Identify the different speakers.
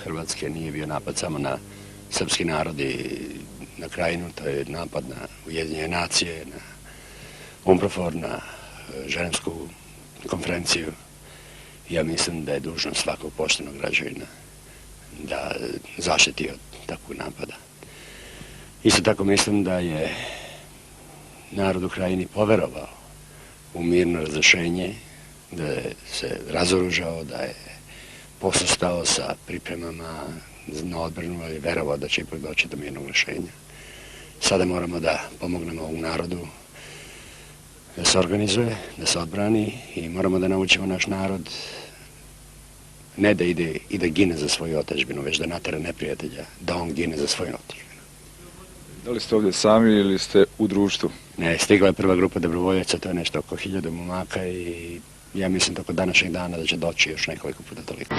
Speaker 1: Hrvatske nije bio napad samo na srpski narod i na Krajinu, to je napad na Ujedinjene nacije, na UNPROFOR, na Ženevsku konferenciju. Ja mislim da je dužnost svakog poštenog građanina da zaštiti od takvog napada. Isto tako mislim da je narod u Krajini poverovao u mirno razrešenje, da je se razoružao, da je posustao sa pripremama na odbranu, ali verovao da će ipak doći do mirnog rešenja. Sada moramo da pomognemo ovom narodu da se organizuje, da se odbrani i moramo da naučimo naš narod ne da ide i da gine za svoju otadžbinu, već da natera neprijatelja da on gine za svoju otadžbinu.
Speaker 2: Da li ste ovdje sami ili ste u društvu?
Speaker 1: Ne, stigla je prva grupa dobrovoljaca, to je nešto oko 1000 momaka i ja mislim toko današnjeg dana da će doći još nekoliko puta toliko.